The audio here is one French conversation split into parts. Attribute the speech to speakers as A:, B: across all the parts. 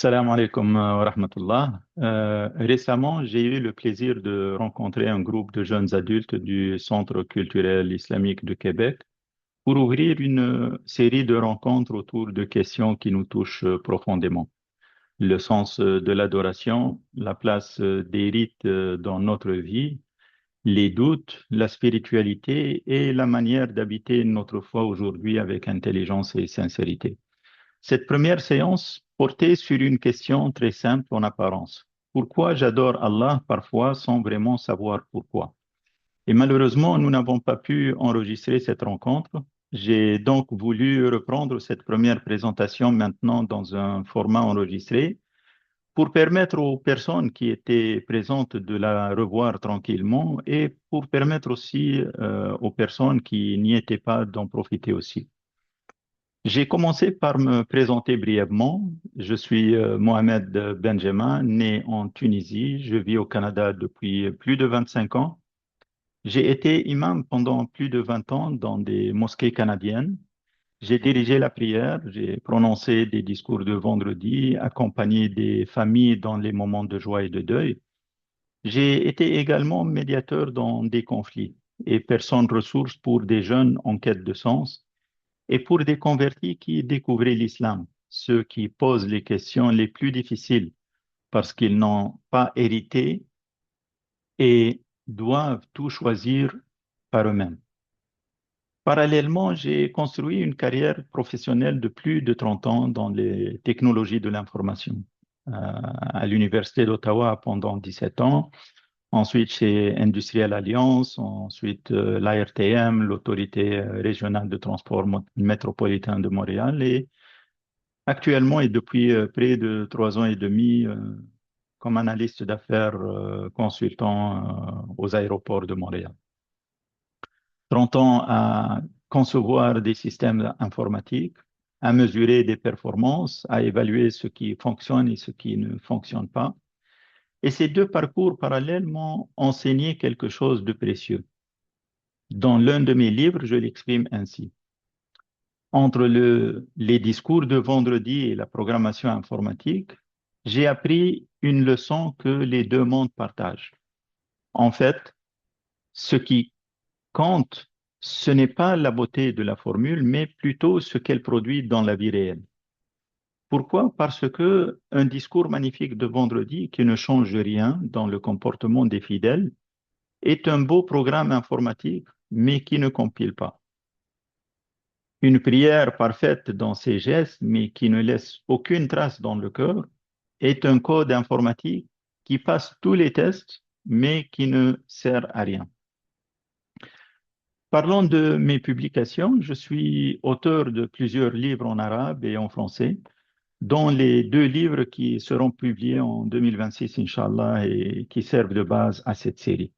A: Salam alaikum wa rahmatullah. Récemment, j'ai eu le plaisir de rencontrer un groupe de jeunes adultes du Centre culturel islamique de Québec pour ouvrir une série de rencontres autour de questions qui nous touchent profondément. Le sens de l'adoration, la place des rites dans notre vie, les doutes, la spiritualité et la manière d'habiter notre foi aujourd'hui avec intelligence et sincérité. Cette première séance portait sur une question très simple en apparence. Pourquoi j'adore Allah parfois sans vraiment savoir pourquoi? Et malheureusement, nous n'avons pas pu enregistrer cette rencontre. J'ai donc voulu reprendre cette première présentation maintenant dans un format enregistré pour permettre aux personnes qui étaient présentes de la revoir tranquillement et pour permettre aussi aux personnes qui n'y étaient pas d'en profiter aussi. J'ai commencé par me présenter brièvement. Je suis Mohamed Benjamin, né en Tunisie. Je vis au Canada depuis plus de 25 ans. J'ai été imam pendant plus de 20 ans dans des mosquées canadiennes. J'ai dirigé la prière, j'ai prononcé des discours de vendredi, accompagné des familles dans les moments de joie et de deuil. J'ai été également médiateur dans des conflits et personne ressource pour des jeunes en quête de sens et pour des convertis qui découvraient l'islam, ceux qui posent les questions les plus difficiles parce qu'ils n'ont pas hérité et doivent tout choisir par eux-mêmes. Parallèlement, j'ai construit une carrière professionnelle de plus de 30 ans dans les technologies de l'information. À l'Université d'Ottawa pendant 17 ans, ensuite chez Industriel Alliance, ensuite l'ARTM, l'Autorité régionale de transport métropolitain de Montréal, et actuellement et depuis près de 3 ans et demi comme analyste d'affaires consultant aux aéroports de Montréal. 30 ans à concevoir des systèmes informatiques, à mesurer des performances, à évaluer ce qui fonctionne et ce qui ne fonctionne pas. Et ces deux parcours parallèles m'ont enseigné quelque chose de précieux. Dans l'un de mes livres, je l'exprime ainsi. Entre les discours de vendredi et la programmation informatique, j'ai appris une leçon que les deux mondes partagent. En fait, ce qui compte, ce n'est pas la beauté de la formule, mais plutôt ce qu'elle produit dans la vie réelle. Pourquoi? Parce que un discours magnifique de vendredi qui ne change rien dans le comportement des fidèles est un beau programme informatique, mais qui ne compile pas. Une prière parfaite dans ses gestes, mais qui ne laisse aucune trace dans le cœur, est un code informatique qui passe tous les tests, mais qui ne sert à rien. Parlant de mes publications, je suis auteur de plusieurs livres en arabe et en français, dont les deux livres qui seront publiés en 2026, Inch'Allah, et qui servent de base à cette série.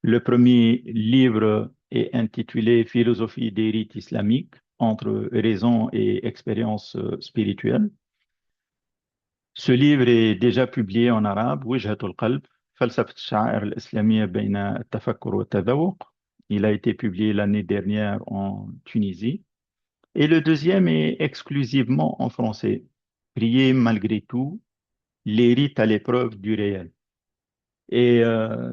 A: Le premier livre est intitulé Philosophie des rites islamiques entre raison et expérience spirituelle. Ce livre est déjà publié en arabe, Wijhatul Qalb, فلسفة الشعائر الإسلامية بين التفكر والتذوق. Il a été publié l'année dernière en Tunisie. Et le deuxième est exclusivement en français, Prier malgré tout, les rites à l'épreuve du réel. Et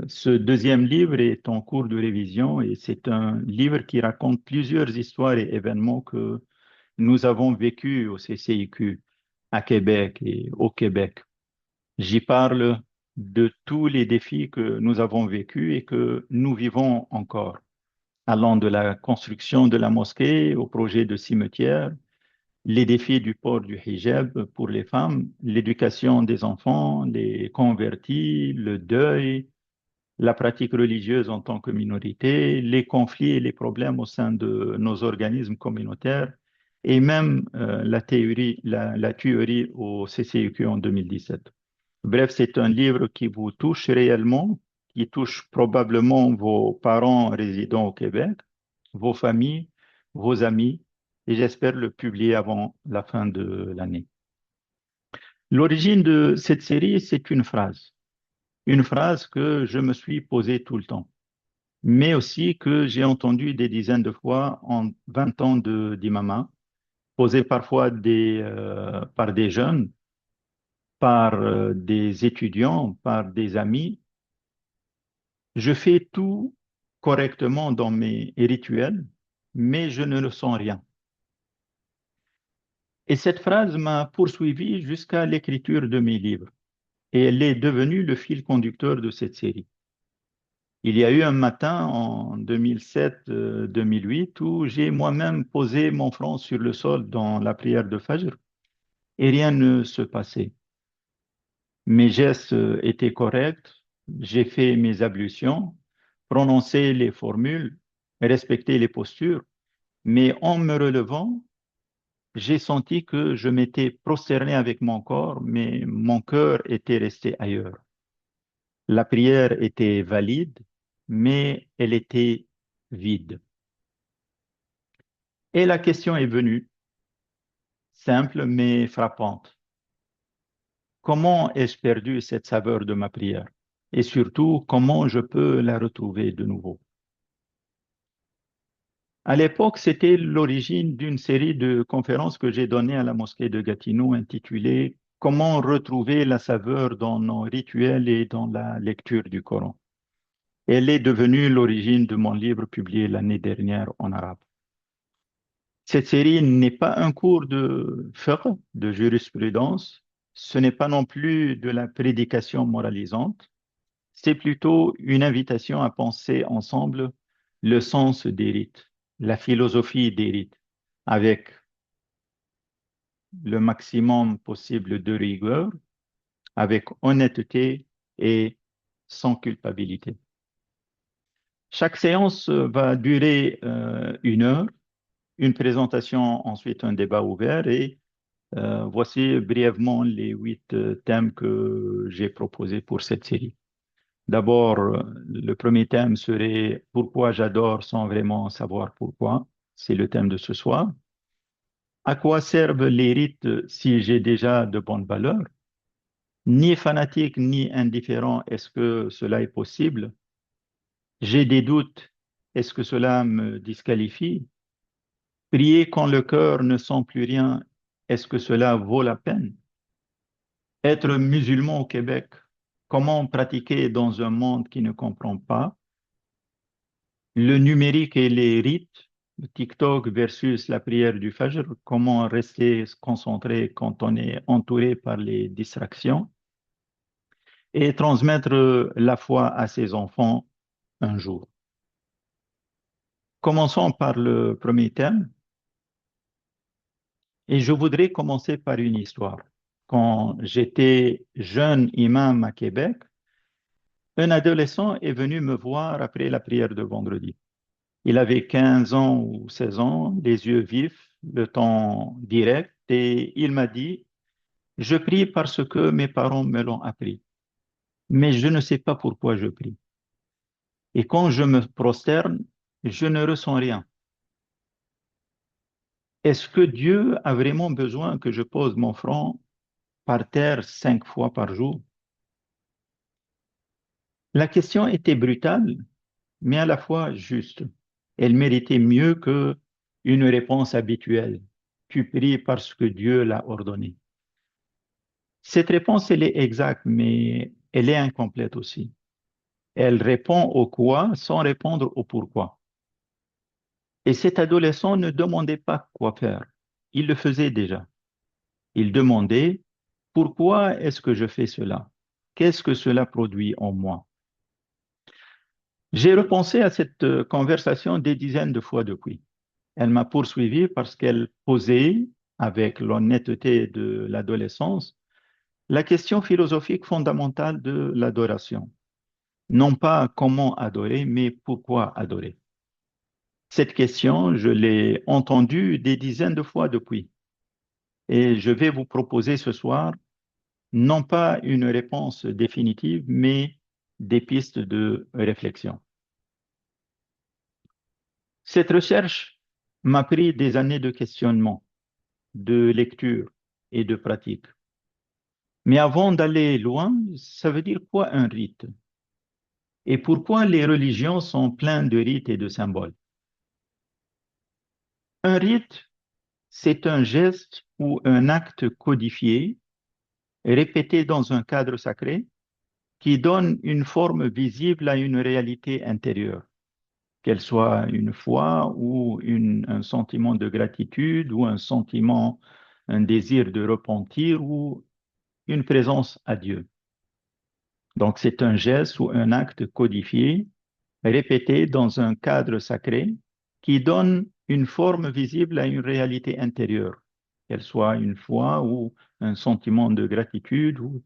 A: ce deuxième livre est en cours de révision et c'est un livre qui raconte plusieurs histoires et événements que nous avons vécus au CCIQ à Québec et au Québec. J'y parle de tous les défis que nous avons vécus et que nous vivons encore, allant de la construction de la mosquée au projet de cimetière, les défis du port du hijab pour les femmes, l'éducation des enfants, les convertis, le deuil, la pratique religieuse en tant que minorité, les conflits et les problèmes au sein de nos organismes communautaires et même la tuerie au CCUQ en 2017. Bref, c'est un livre qui vous touche réellement, qui touche probablement vos parents résidant au Québec, vos familles, vos amis, et j'espère le publier avant la fin de l'année. L'origine de cette série, c'est une phrase que je me suis posée tout le temps, mais aussi que j'ai entendue des dizaines de fois en 20 ans d'imama, posée parfois par des jeunes par des étudiants, par des amis. Je fais tout correctement dans mes rituels, mais je ne ressens rien. Et cette phrase m'a poursuivi jusqu'à l'écriture de mes livres. Et elle est devenue le fil conducteur de cette série. Il y a eu un matin en 2007-2008 où j'ai moi-même posé mon front sur le sol dans la prière de Fajr et rien ne se passait. Mes gestes étaient corrects, j'ai fait mes ablutions, prononcé les formules, respecté les postures, mais en me relevant, j'ai senti que je m'étais prosterné avec mon corps, mais mon cœur était resté ailleurs. La prière était valide, mais elle était vide. Et la question est venue, simple mais frappante. Comment ai-je perdu cette saveur de ma prière? Et surtout, comment je peux la retrouver de nouveau? À l'époque, c'était l'origine d'une série de conférences que j'ai données à la mosquée de Gatineau intitulée Comment retrouver la saveur dans nos rituels et dans la lecture du Coran. Elle est devenue l'origine de mon livre publié l'année dernière en arabe. Cette série n'est pas un cours de fiqh, de jurisprudence, ce n'est pas non plus de la prédication moralisante, c'est plutôt une invitation à penser ensemble le sens des rites, la philosophie des rites, avec le maximum possible de rigueur, avec honnêteté et sans culpabilité. Chaque séance va durer 1 heure, une présentation, ensuite un débat ouvert et voici brièvement les 8 thèmes que j'ai proposés pour cette série. D'abord, le premier thème serait pourquoi j'adore sans vraiment savoir pourquoi. C'est le thème de ce soir. À quoi servent les rites si j'ai déjà de bonnes valeurs? Ni fanatique ni indifférent, est-ce que cela est possible? J'ai des doutes, est-ce que cela me disqualifie? Prier quand le cœur ne sent plus rien, est-ce que cela vaut la peine? Être musulman au Québec, comment pratiquer dans un monde qui ne comprend pas? Le numérique et les rites, le TikTok versus la prière du Fajr, comment rester concentré quand on est entouré par les distractions et transmettre la foi à ses enfants un jour. Commençons par le premier thème et je voudrais commencer par une histoire. Quand j'étais jeune imam à Québec, un adolescent est venu me voir après la prière de vendredi. Il avait 15 ans ou 16 ans, les yeux vifs, le ton direct, et il m'a dit, je prie parce que mes parents me l'ont appris, mais je ne sais pas pourquoi je prie. Et quand je me prosterne, je ne ressens rien. Est-ce que Dieu a vraiment besoin que je pose mon front par terre 5 fois par jour? La question était brutale, mais à la fois juste. Elle méritait mieux que une réponse habituelle. Tu pries parce que Dieu l'a ordonné. Cette réponse, elle est exacte, mais elle est incomplète aussi. Elle répond au quoi sans répondre au pourquoi. Et cet adolescent ne demandait pas quoi faire. Il le faisait déjà. Il demandait pourquoi est-ce que je fais cela? Qu'est-ce que cela produit en moi? J'ai repensé à cette conversation des dizaines de fois depuis. Elle m'a poursuivi parce qu'elle posait, avec l'honnêteté de l'adolescence, la question philosophique fondamentale de l'adoration. Non pas comment adorer, mais pourquoi adorer. Cette question, je l'ai entendue des dizaines de fois depuis. Et je vais vous proposer ce soir, non pas une réponse définitive, mais des pistes de réflexion. Cette recherche m'a pris des années de questionnement, de lecture et de pratique. Mais avant d'aller loin, ça veut dire quoi un rite? Et pourquoi les religions sont pleines de rites et de symboles? Un rite, c'est un geste ou un acte codifié répétées dans un cadre sacré qui donne une forme visible à une réalité intérieure, qu'elle soit une foi ou un sentiment de gratitude ou un sentiment, un désir de repentir ou une présence à Dieu. Donc c'est un geste ou un acte codifié, répété dans un cadre sacré qui donne une forme visible à une réalité intérieure, qu'elle soit une foi ou un sentiment de gratitude ou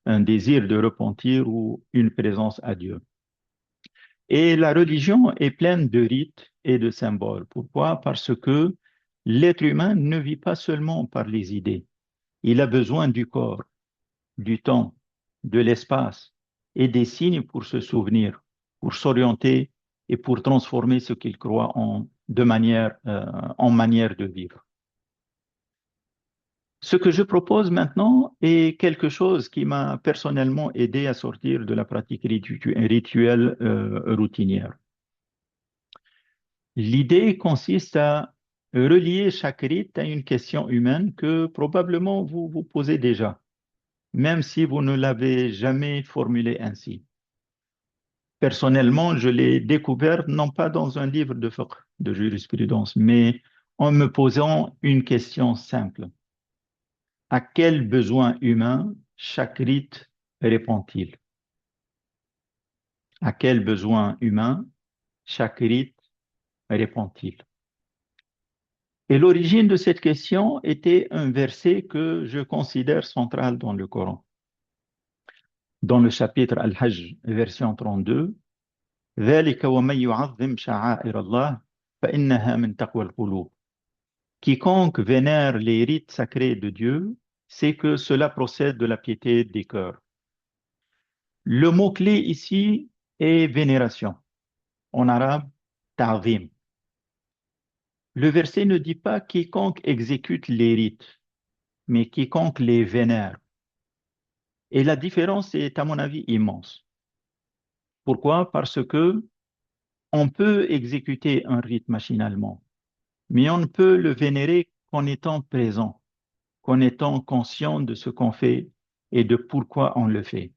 A: un désir de repentir ou une présence à Dieu. Et la religion est pleine de rites et de symboles. Pourquoi? Parce que l'être humain ne vit pas seulement par les idées. Il a besoin du corps, du temps, de l'espace et des signes pour se souvenir, pour s'orienter et pour transformer ce qu'il croit en manière de vivre. Ce que je propose maintenant est quelque chose qui m'a personnellement aidé à sortir de la pratique rituelle routinière. L'idée consiste à relier chaque rite à une question humaine que probablement vous vous posez déjà, même si vous ne l'avez jamais formulée ainsi. Personnellement, je l'ai découvert non pas dans un livre de fiqh, de jurisprudence, mais en me posant une question simple. À quel besoin humain chaque rite répond-il? À quel besoin humain chaque rite répond-il? Et l'origine de cette question était un verset que je considère central dans le Coran. Dans le chapitre Al-Hajj, version 32, ذلك ومن يعظم شعائر الله فإنها من تقوى القلوب. Quiconque vénère les rites sacrés de Dieu, c'est que cela procède de la piété des cœurs. Le mot-clé ici est vénération. En arabe, ta'zim. Le verset ne dit pas quiconque exécute les rites, mais quiconque les vénère. Et la différence est, à mon avis, immense. Pourquoi? Parce que on peut exécuter un rite machinalement, mais on ne peut le vénérer qu'en étant présent, qu'en étant conscient de ce qu'on fait et de pourquoi on le fait.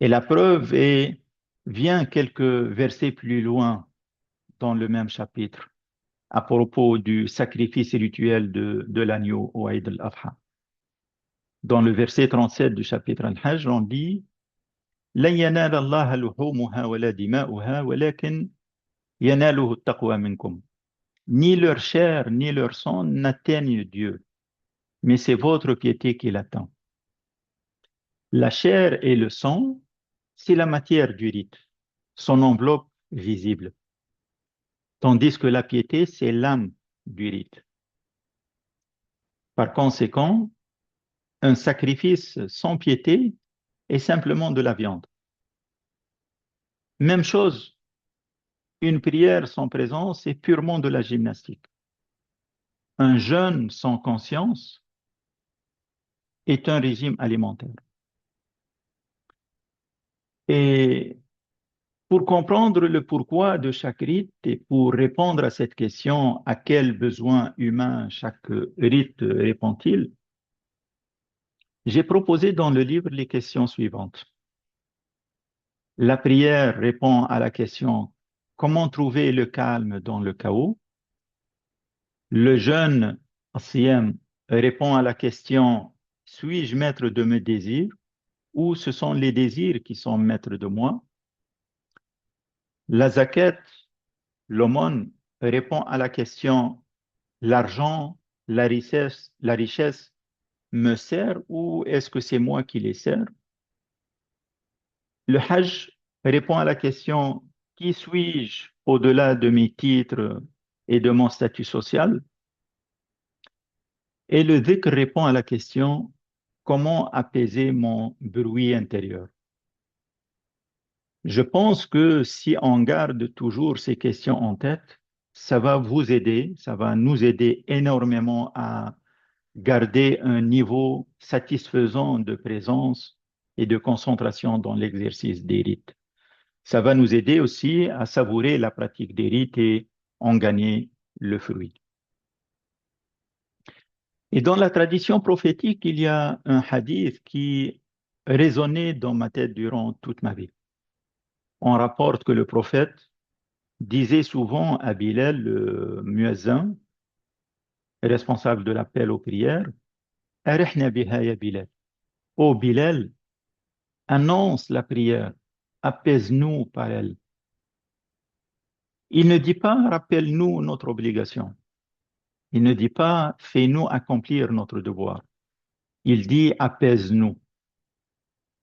A: Et la preuve vient quelques versets plus loin dans le même chapitre, à propos du sacrifice rituel de l'agneau au Eid al-Adha. Dans le verset 37 du chapitre Al-Hajj, on dit لن ينال الله لحومها ولا دماؤها ولكن يناله التقوى منكم. Ni leur chair ni leur sang n'atteignent Dieu, mais c'est votre piété qui l'atteint. La chair et le sang, c'est la matière du rite, son enveloppe visible, tandis que la piété, c'est l'âme du rite. Par conséquent, un sacrifice sans piété est simplement de la viande. Même chose, une prière sans présence est purement de la gymnastique. Un jeûne sans conscience est un régime alimentaire. Et pour comprendre le pourquoi de chaque rite et pour répondre à cette question, à quel besoin humain chaque rite répond-il, j'ai proposé dans le livre les questions suivantes. La prière répond à la question comment trouver le calme dans le chaos. Le jeûne, siyam, répond à la question suis-je maître de mes désirs ou ce sont les désirs qui sont maîtres de moi? La zakat, l'aumône, répond à la question l'argent, la richesse me sert ou est-ce que c'est moi qui les sers? Le hajj répond à la question qui suis-je au-delà de mes titres et de mon statut social? Et le dhikr répond à la question comment apaiser mon bruit intérieur? Je pense que si on garde toujours ces questions en tête, ça va vous aider, ça va nous aider énormément à garder un niveau satisfaisant de présence et de concentration dans l'exercice des rites. Ça va nous aider aussi à savourer la pratique des rites et en gagner le fruit. Et dans la tradition prophétique, il y a un hadith qui résonnait dans ma tête durant toute ma vie. On rapporte que le prophète disait souvent à Bilal, le muezzin, responsable de l'appel aux prières, Arihna biha ya Bilal. Ô Bilal, annonce la prière, apaise-nous par elle. Il ne dit pas rappelle-nous notre obligation. Il ne dit pas fais-nous accomplir notre devoir. Il dit apaise-nous.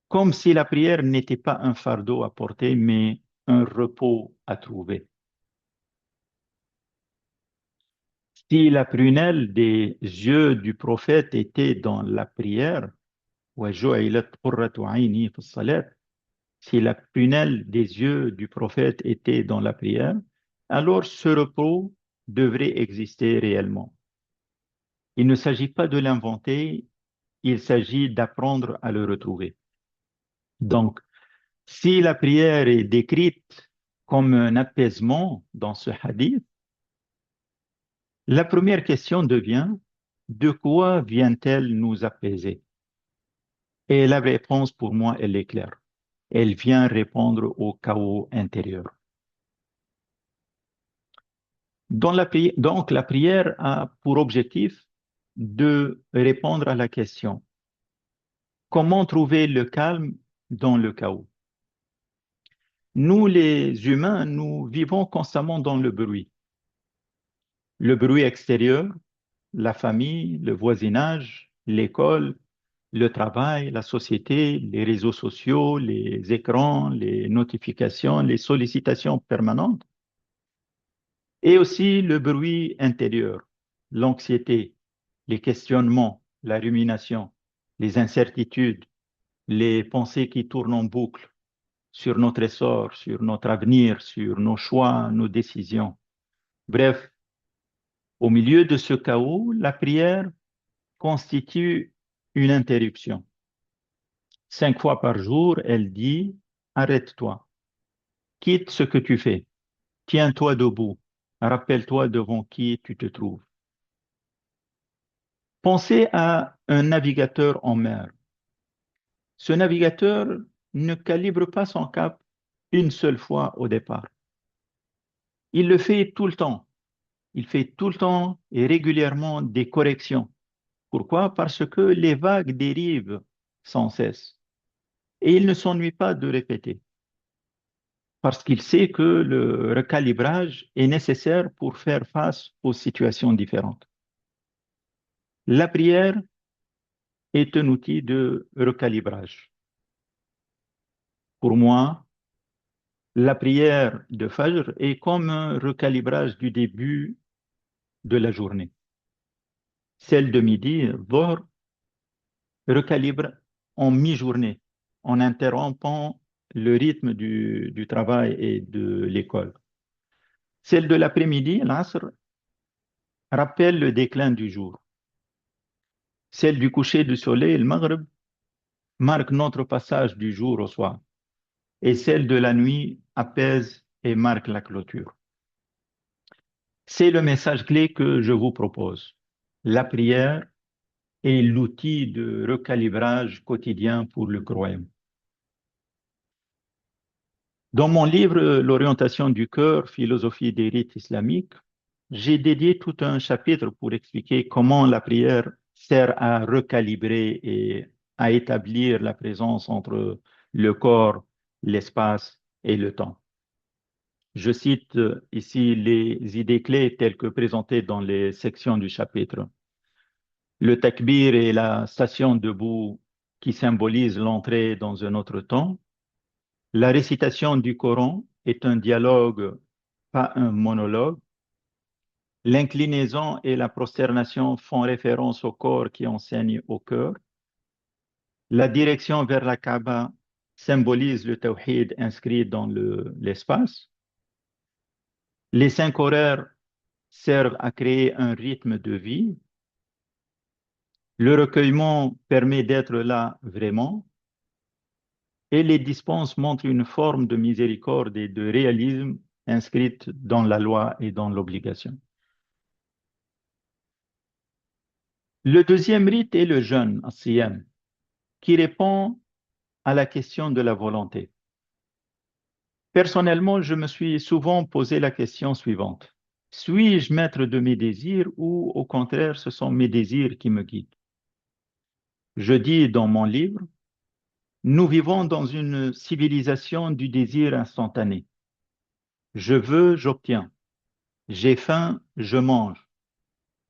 A: Comme si la prière n'était pas un fardeau à porter, mais un repos à trouver. Si la prunelle des yeux du prophète était dans la prière, وَجُعِلَتْ قُرَّةُ عَيْنِي فِي الصَّلَاةِ, si la prunelle des yeux du prophète était dans la prière, alors ce repos devrait exister réellement. Il ne s'agit pas de l'inventer, il s'agit d'apprendre à le retrouver. Donc, si la prière est décrite comme un apaisement dans ce hadith, la première question devient, de quoi vient-elle nous apaiser? Et la réponse pour moi, elle est claire. Elle vient répondre au chaos intérieur. Donc, la prière a pour objectif de répondre à la question, comment trouver le calme dans le chaos? Nous, les humains, nous vivons constamment dans le bruit. Le bruit extérieur, la famille, le voisinage, l'école, le travail, la société, les réseaux sociaux, les écrans, les notifications, les sollicitations permanentes, et aussi le bruit intérieur, l'anxiété, les questionnements, la rumination, les incertitudes, les pensées qui tournent en boucle sur notre essor, sur notre avenir, sur nos choix, nos décisions. Bref, au milieu de ce chaos, la prière constitue une interruption. 5 fois par jour, elle dit, arrête-toi, quitte ce que tu fais, tiens-toi debout, rappelle-toi devant qui tu te trouves. Pensez à un navigateur en mer. Ce navigateur ne calibre pas son cap une seule fois au départ. Il le fait tout le temps. Il fait tout le temps et régulièrement des corrections. Pourquoi? Parce que les vagues dérivent sans cesse. Et il ne s'ennuie pas de répéter. Parce qu'il sait que le recalibrage est nécessaire pour faire face aux situations différentes. La prière est un outil de recalibrage. Pour moi, la prière de Fajr est comme un recalibrage du début de la journée. Celle de midi, Dhuhr, recalibre en mi-journée, en interrompant le rythme du travail et de l'école. Celle de l'après-midi, l'Asr, rappelle le déclin du jour. Celle du coucher du soleil, le Maghrib, marque notre passage du jour au soir. Et celle de la nuit apaise et marque la clôture. C'est le message clé que je vous propose. La prière est l'outil de recalibrage quotidien pour le croyant. Dans mon livre L'orientation du cœur, philosophie des rites islamiques, j'ai dédié tout un chapitre pour expliquer comment la prière sert à recalibrer et à établir la présence entre le corps, l'espace et le temps. Je cite ici les idées clés telles que présentées dans les sections du chapitre. Le takbir est la station debout qui symbolise l'entrée dans un autre temps. La récitation du Coran est un dialogue, pas un monologue. L'inclinaison et la prosternation font référence au corps qui enseigne au cœur. La direction vers la Kaaba symbolise le tawhid inscrit dans l'espace. Les 5 horaires servent à créer un rythme de vie. Le recueillement permet d'être là vraiment. Et les dispenses montrent une forme de miséricorde et de réalisme inscrite dans la loi et dans l'obligation. Le deuxième rite est le jeûne, as-siyam, qui répond à la question de la volonté. Personnellement, je me suis souvent posé la question suivante. Suis-je maître de mes désirs ou au contraire, ce sont mes désirs qui me guident? Je dis dans mon livre, nous vivons dans une civilisation du désir instantané. Je veux, j'obtiens. J'ai faim, je mange.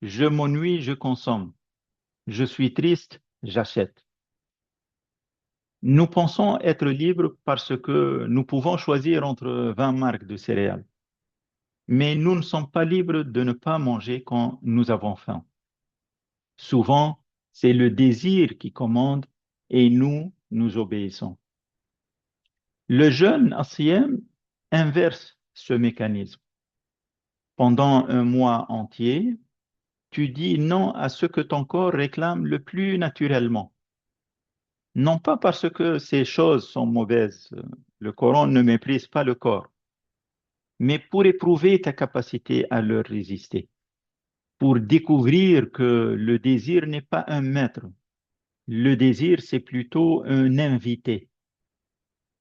A: Je m'ennuie, je consomme. Je suis triste, j'achète. Nous pensons être libres parce que nous pouvons choisir entre 20 marques de céréales. Mais nous ne sommes pas libres de ne pas manger quand nous avons faim. Souvent, c'est le désir qui commande et nous obéissons. Le jeûne asiyam inverse ce mécanisme. Pendant un mois entier, tu dis non à ce que ton corps réclame le plus naturellement. Non pas parce que ces choses sont mauvaises, le Coran ne méprise pas le corps, mais pour éprouver ta capacité à leur résister, pour découvrir que le désir n'est pas un maître, le désir c'est plutôt un invité.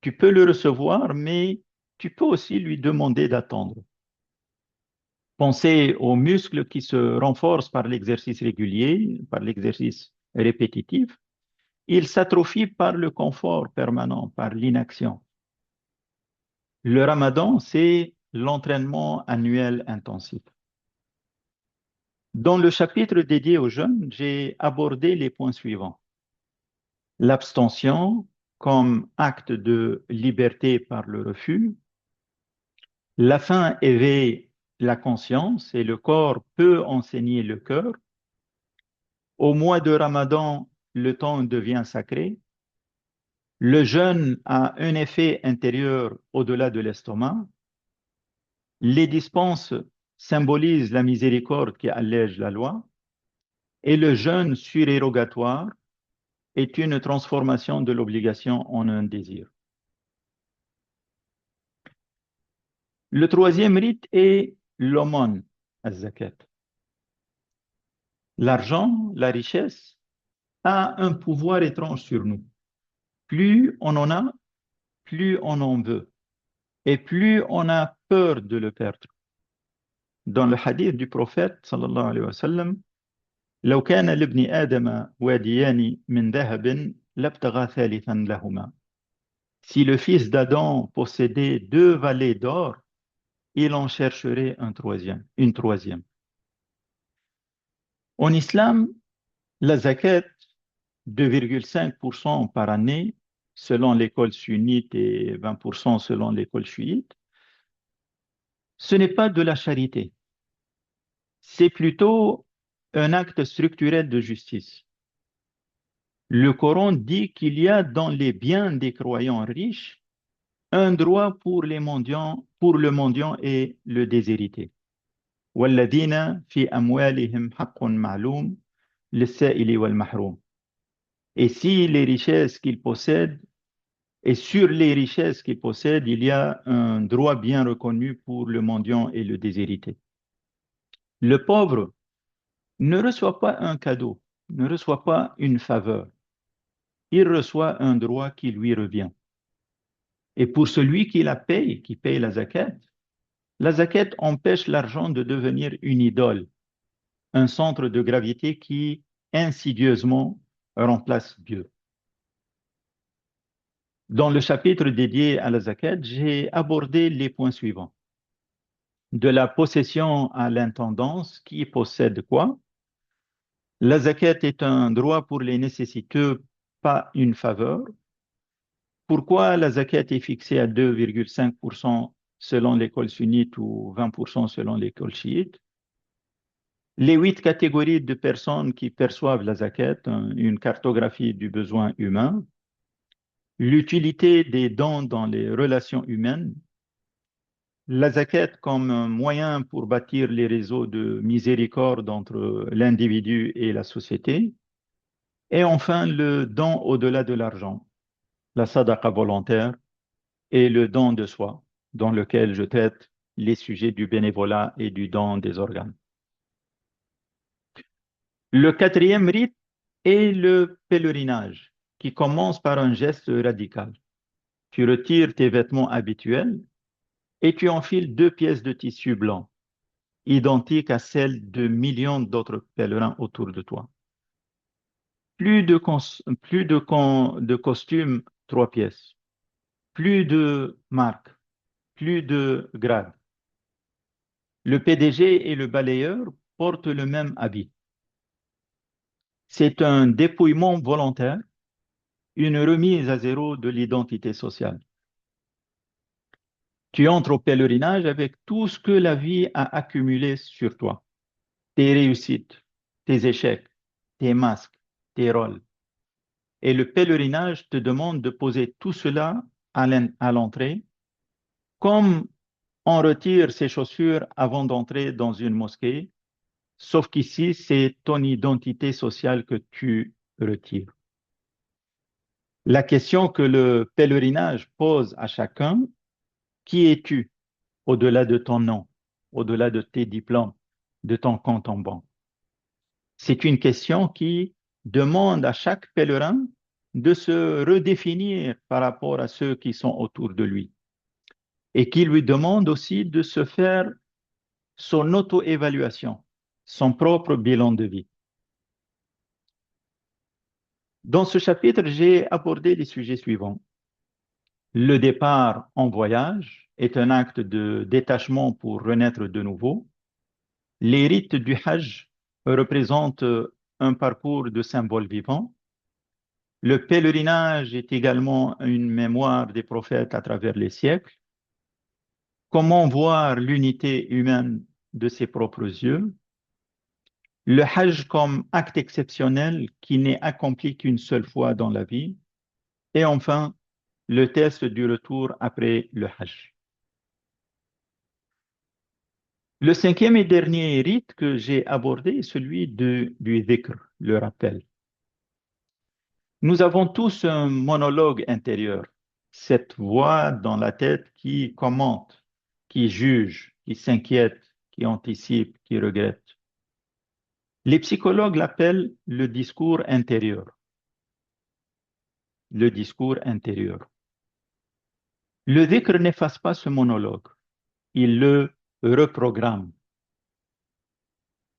A: Tu peux le recevoir, mais tu peux aussi lui demander d'attendre. Pensez aux muscles qui se renforcent par l'exercice régulier, par l'exercice répétitif. Ils s'atrophient par le confort permanent, par l'inaction. Le ramadan, c'est l'entraînement annuel intensif. Dans le chapitre dédié aux jeunes, j'ai abordé les points suivants. L'abstention comme acte de liberté par le refus. La faim éveille la conscience et le corps peut enseigner le cœur. Au mois de Ramadan, le temps devient sacré. Le jeûne a un effet intérieur au-delà de l'estomac. Les dispenses symbolisent la miséricorde qui allège la loi. Et le jeûne surérogatoire est une transformation de l'obligation en un désir. Le troisième rite est l'aumône, az-zakat. L'argent, la richesse, a un pouvoir étrange sur nous. Plus on en a, plus on en veut. Et plus on a peur de le perdre. Dans le hadith du prophète, sallallahu alayhi wa sallam, لو كان لابن آدم واديان من ذهب لابتغى ثالثا لهما. Si le fils d'Adam possédait deux vallées d'or, il en chercherait une troisième. En islam, la zakat, 2,5% par année, selon l'école sunnite et 20% selon l'école chiite, ce n'est pas de la charité, c'est plutôt un acte structurel de justice. Le Coran dit qu'il y a dans les biens des croyants riches un droit pour le mendiant et le déshérité. وَالَّذِينَ فِي أَمْوَالِهِمْ حَقٌّ مَعْلُومٌ لِلسَّائِلِ وَالْمَحْرُومِ. Et si les richesses qu'ils possèdent, et sur les richesses qu'ils possèdent, il y a un droit bien reconnu pour le mendiant et le déshérité. Le pauvre ne reçoit pas un cadeau, ne reçoit pas une faveur. Il reçoit un droit qui lui revient. Et pour celui qui la paye, qui paye la zakat empêche l'argent de devenir une idole, un centre de gravité qui insidieusement remplace Dieu. Dans le chapitre dédié à la zakat, j'ai abordé les points suivants. De la possession à l'intendance, qui possède quoi? La zakat est un droit pour les nécessiteux, pas une faveur. Pourquoi la zakat est fixée à 2,5% selon l'école sunnite ou 20% selon l'école chiite? Les 8 catégories de personnes qui perçoivent la zakat, une cartographie du besoin humain, l'utilité des dons dans les relations humaines, la zakat comme un moyen pour bâtir les réseaux de miséricorde entre l'individu et la société, et enfin le don au-delà de l'argent, la sadaqa volontaire et le don de soi, dans lequel je traite les sujets du bénévolat et du don des organes. Le quatrième rite est le pèlerinage, qui commence par un geste radical. Tu retires tes vêtements habituels et tu enfiles deux pièces de tissu blanc, identiques à celles de millions d'autres pèlerins autour de toi. Plus de costumes, trois pièces. Plus de marques, plus de grades. Le PDG et le balayeur portent le même habit. C'est un dépouillement volontaire, une remise à zéro de l'identité sociale. Tu entres au pèlerinage avec tout ce que la vie a accumulé sur toi. Tes réussites, tes échecs, tes masques, tes rôles. Et le pèlerinage te demande de poser tout cela à l'entrée, comme on retire ses chaussures avant d'entrer dans une mosquée, sauf qu'ici, c'est ton identité sociale que tu retires. La question que le pèlerinage pose à chacun, qui es-tu au-delà de ton nom, au-delà de tes diplômes, de ton compte en banque? C'est une question qui demande à chaque pèlerin de se redéfinir par rapport à ceux qui sont autour de lui et qui lui demande aussi de se faire son auto-évaluation, son propre bilan de vie. Dans ce chapitre, j'ai abordé les sujets suivants. Le départ en voyage est un acte de détachement pour renaître de nouveau. Les rites du Hajj représentent un parcours de symboles vivants. Le pèlerinage est également une mémoire des prophètes à travers les siècles. Comment voir l'unité humaine de ses propres yeux? Le Hajj comme acte exceptionnel qui n'est accompli qu'une seule fois dans la vie. Et enfin, le test du retour après le Hajj. Le cinquième et dernier rite que j'ai abordé est celui du dhikr, le rappel. Nous avons tous un monologue intérieur, cette voix dans la tête qui commente, qui juge, qui s'inquiète, qui anticipe, qui regrette. Les psychologues l'appellent le discours intérieur. Le discours intérieur. Le dhikr n'efface pas ce monologue, il le reprogramme.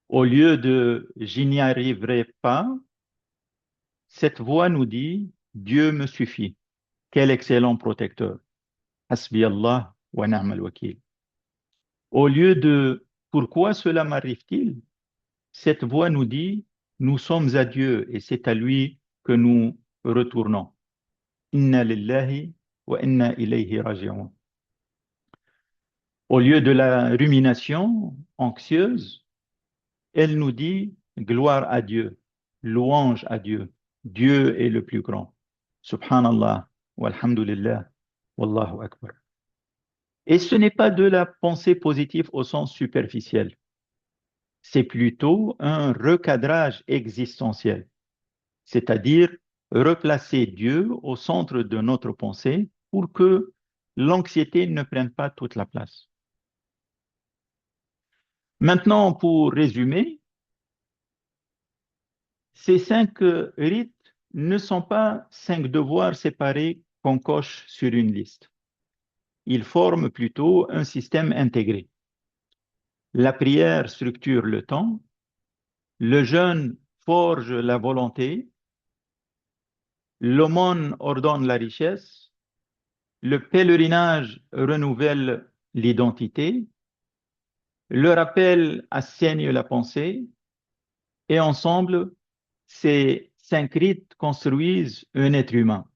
A: Au lieu de «je n'y arriverai pas», cette voix nous dit «Dieu me suffit». Quel excellent protecteur. Hasbi Allah wa ni'mal wakil. Au lieu de «Pourquoi cela m'arrive-t-il?» cette voix nous dit «Nous sommes à Dieu et c'est à lui que nous retournons». Inna lillahi wa inna ilayhi raji'un. Au lieu de la rumination anxieuse, elle nous dit gloire à Dieu, louange à Dieu. Dieu est le plus grand. Subhanallah, walhamdulillah, wallahu akbar. Et ce n'est pas de la pensée positive au sens superficiel. C'est plutôt un recadrage existentiel, c'est-à-dire replacer Dieu au centre de notre pensée pour que l'anxiété ne prenne pas toute la place. Maintenant, pour résumer, ces cinq rites ne sont pas cinq devoirs séparés qu'on coche sur une liste. Ils forment plutôt un système intégré. La prière structure le temps, le jeûne forge la volonté, l'aumône ordonne la richesse, le pèlerinage renouvelle l'identité, le rappel assaigne la pensée, et ensemble, ces cinq rites construisent un être humain.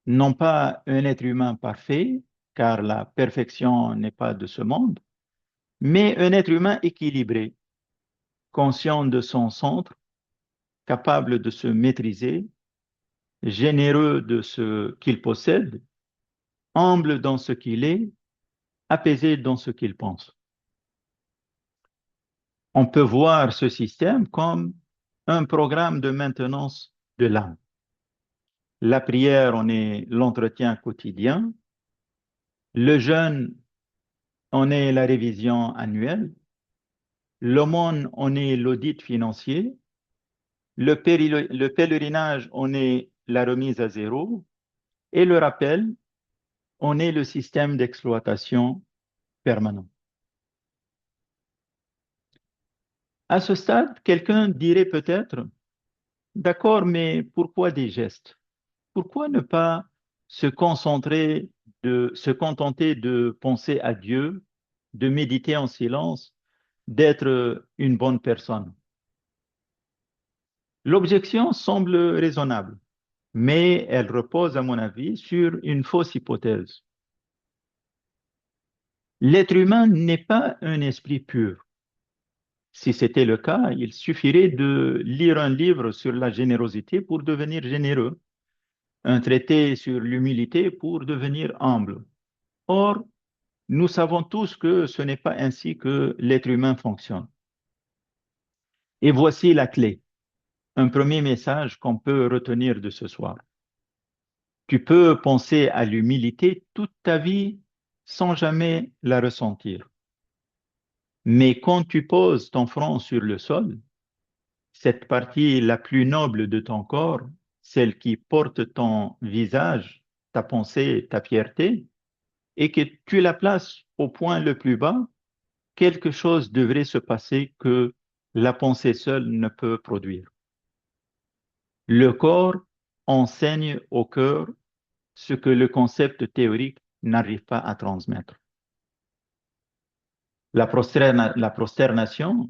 A: Non pas un être humain parfait, car la perfection n'est pas de ce monde, mais un être humain équilibré, conscient de son centre, capable de se maîtriser, généreux de ce qu'il possède, humble dans ce qu'il est, apaisé dans ce qu'il pense. On peut voir ce système comme un programme de maintenance de l'âme. La prière en est l'entretien quotidien, le jeûne en est la révision annuelle, l'aumône en est l'audit financier, Le pèlerinage, on est la remise à zéro. Et le rappel, on est le système d'exploitation permanent. À ce stade, quelqu'un dirait peut-être, d'accord, mais pourquoi des gestes? Pourquoi ne pas se contenter de penser à Dieu, de méditer en silence, d'être une bonne personne? L'objection semble raisonnable, mais elle repose, à mon avis, sur une fausse hypothèse. L'être humain n'est pas un esprit pur. Si c'était le cas, il suffirait de lire un livre sur la générosité pour devenir généreux, un traité sur l'humilité pour devenir humble. Or, nous savons tous que ce n'est pas ainsi que l'être humain fonctionne. Et voici la clé, un premier message qu'on peut retenir de ce soir. Tu peux penser à l'humilité toute ta vie sans jamais la ressentir. Mais quand tu poses ton front sur le sol, cette partie la plus noble de ton corps, celle qui porte ton visage, ta pensée, ta fierté, et que tu la places au point le plus bas, quelque chose devrait se passer que la pensée seule ne peut produire. Le corps enseigne au cœur ce que le concept théorique n'arrive pas à transmettre. La prosternation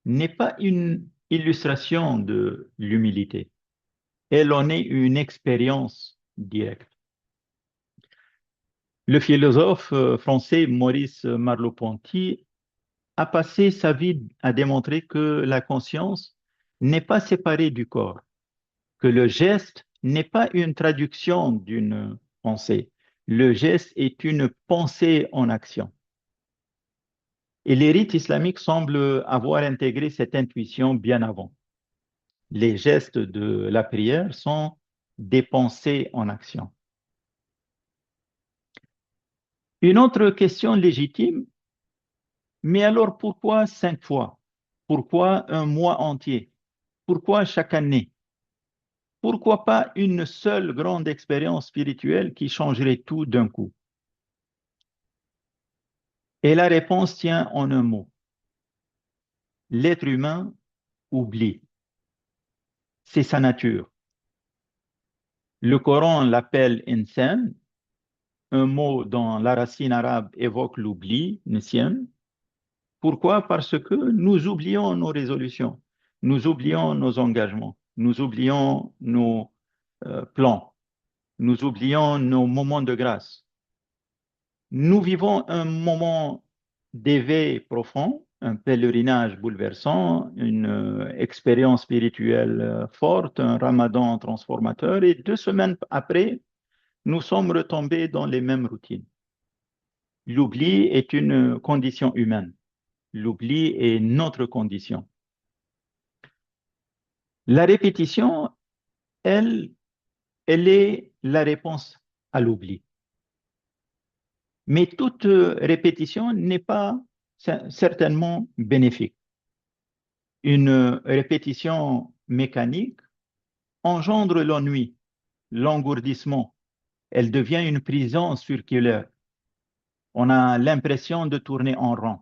A: n'est pas une illustration de l'humilité. Elle en est une expérience directe. Le philosophe français Maurice Merleau-Ponty a passé sa vie à démontrer que la conscience n'est pas séparée du corps, que le geste n'est pas une traduction d'une pensée. Le geste est une pensée en action. Et les rites islamiques semblent avoir intégré cette intuition bien avant. Les gestes de la prière sont des pensées en action. Une autre question légitime, mais alors pourquoi 5 fois? Pourquoi un mois entier? Pourquoi chaque année? Pourquoi pas une seule grande expérience spirituelle qui changerait tout d'un coup? Et la réponse tient en un mot. L'être humain oublie. C'est sa nature. Le Coran l'appelle insan, un mot dont la racine arabe évoque l'oubli, nisyan. Pourquoi? Parce que nous oublions nos résolutions, nous oublions nos engagements, nous oublions nos plans, nous oublions nos moments de grâce. Nous vivons un moment d'éveil profond, un pèlerinage bouleversant, une expérience spirituelle forte, un ramadan transformateur, et 2 semaines après, nous sommes retombés dans les mêmes routines. L'oubli est une condition humaine. L'oubli est notre condition. La répétition, elle, elle est la réponse à l'oubli. Mais toute répétition n'est pas certainement bénéfique. Une répétition mécanique engendre l'ennui, l'engourdissement. Elle devient une prison circulaire. On a l'impression de tourner en rond.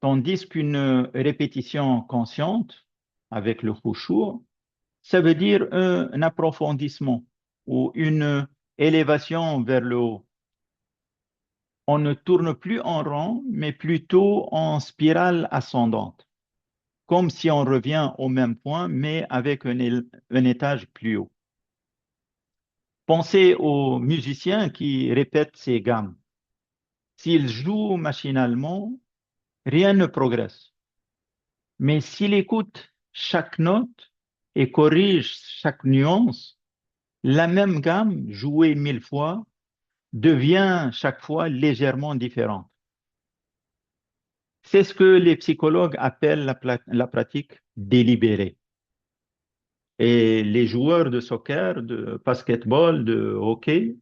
A: Tandis qu'une répétition consciente, avec le khushu', ça veut dire un approfondissement ou une élévation vers le haut. On ne tourne plus en rond, mais plutôt en spirale ascendante, comme si on revient au même point, mais avec un étage plus haut. Pensez aux musiciens qui répètent ces gammes. S'ils jouent machinalement, rien ne progresse. Mais s'il écoute chaque note et corrige chaque nuance, la même gamme jouée 1000 fois devient chaque fois légèrement différente. C'est ce que les psychologues appellent la pratique délibérée. Et les joueurs de soccer, de basketball, de hockey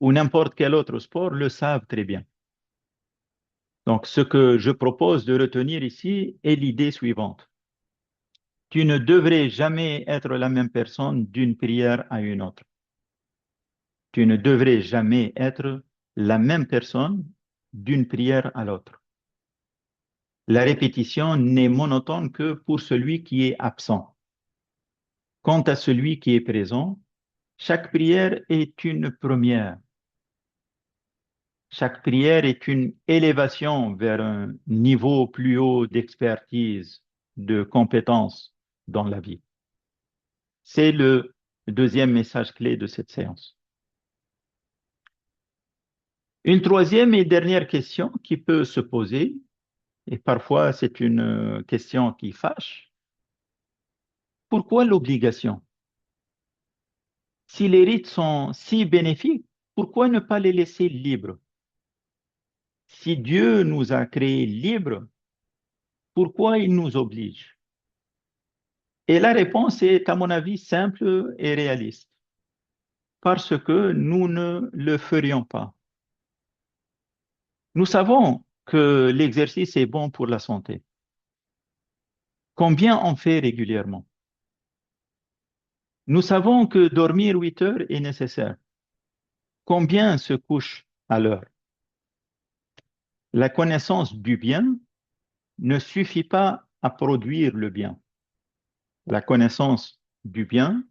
A: ou n'importe quel autre sport le savent très bien. Donc, ce que je propose de retenir ici est l'idée suivante. Tu ne devrais jamais être la même personne d'une prière à une autre. Tu ne devrais jamais être la même personne d'une prière à l'autre. La répétition n'est monotone que pour celui qui est absent. Quant à celui qui est présent, chaque prière est une première. Chaque prière est une élévation vers un niveau plus haut d'expertise, de compétence dans la vie. C'est le deuxième message clé de cette séance. Une troisième et dernière question qui peut se poser, et parfois c'est une question qui fâche, pourquoi l'obligation? Si les rites sont si bénéfiques, pourquoi ne pas les laisser libres? Si Dieu nous a créés libres, pourquoi il nous oblige? Et la réponse est, à mon avis, simple et réaliste. Parce que nous ne le ferions pas. Nous savons que l'exercice est bon pour la santé. Combien on fait régulièrement? Nous savons que dormir 8 heures est nécessaire. Combien se couchent à l'heure? La connaissance du bien ne suffit pas à produire le bien. La connaissance du bien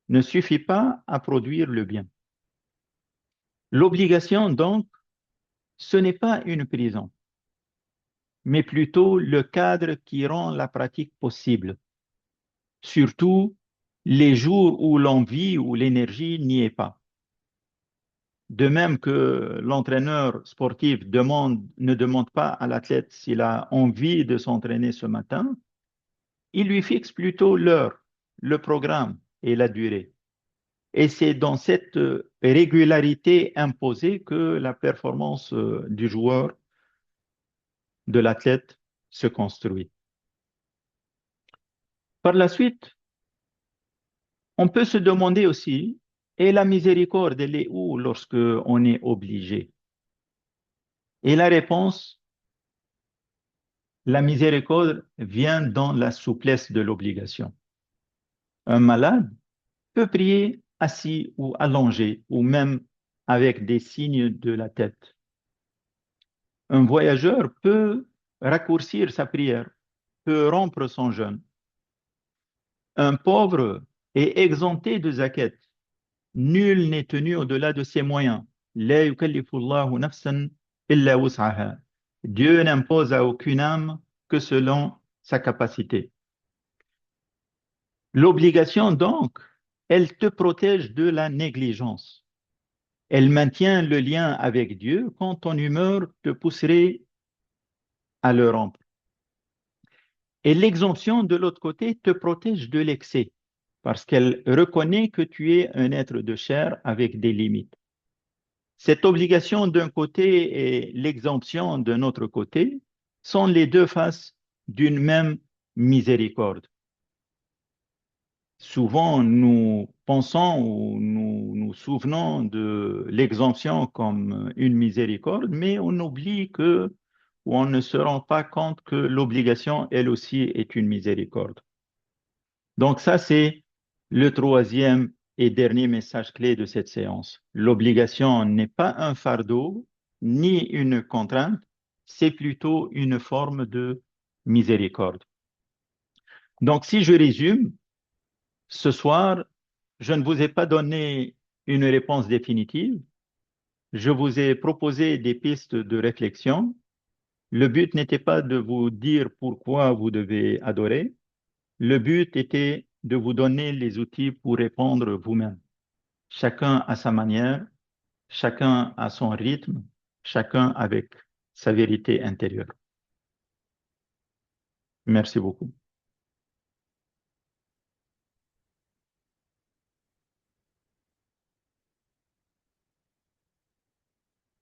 A: ne suffit pas à produire le bien. L'obligation, donc, ce n'est pas une prison, mais plutôt le cadre qui rend la pratique possible, surtout les jours où l'envie ou l'énergie n'y est pas. De même que l'entraîneur sportif ne demande pas à l'athlète s'il a envie de s'entraîner ce matin, il lui fixe plutôt l'heure, le programme et la durée. Et c'est dans cette régularité imposée que la performance du joueur, de l'athlète, se construit. Par la suite, on peut se demander aussi, et la miséricorde, elle est où lorsque on est obligé? Et la réponse, la miséricorde vient dans la souplesse de l'obligation. Un malade peut prier assis ou allongé, ou même avec des signes de la tête. Un voyageur peut raccourcir sa prière, peut rompre son jeûne. Un pauvre est exempté de zakat. Nul n'est tenu au-delà de ses moyens. La yukallifu Allahu nafsan illa wus'aha. Dieu n'impose à aucune âme que selon sa capacité. L'obligation, donc, elle te protège de la négligence. Elle maintient le lien avec Dieu quand ton humeur te pousserait à le rompre. Et l'exemption, de l'autre côté, te protège de l'excès, parce qu'elle reconnaît que tu es un être de chair avec des limites. Cette obligation d'un côté et l'exemption d'un autre côté sont les deux faces d'une même miséricorde. Souvent, nous pensons ou nous nous souvenons de l'exemption comme une miséricorde, mais on oublie que, ou on ne se rend pas compte que l'obligation, elle aussi, est une miséricorde. Donc ça, c'est le troisième et dernier message clé de cette séance. L'obligation n'est pas un fardeau ni une contrainte, c'est plutôt une forme de miséricorde. Donc si je résume, ce soir, je ne vous ai pas donné une réponse définitive, je vous ai proposé des pistes de réflexion. Le but n'était pas de vous dire pourquoi vous devez adorer, le but était de vous donner les outils pour répondre vous-même. Chacun à sa manière, chacun à son rythme, chacun avec sa vérité intérieure. Merci beaucoup.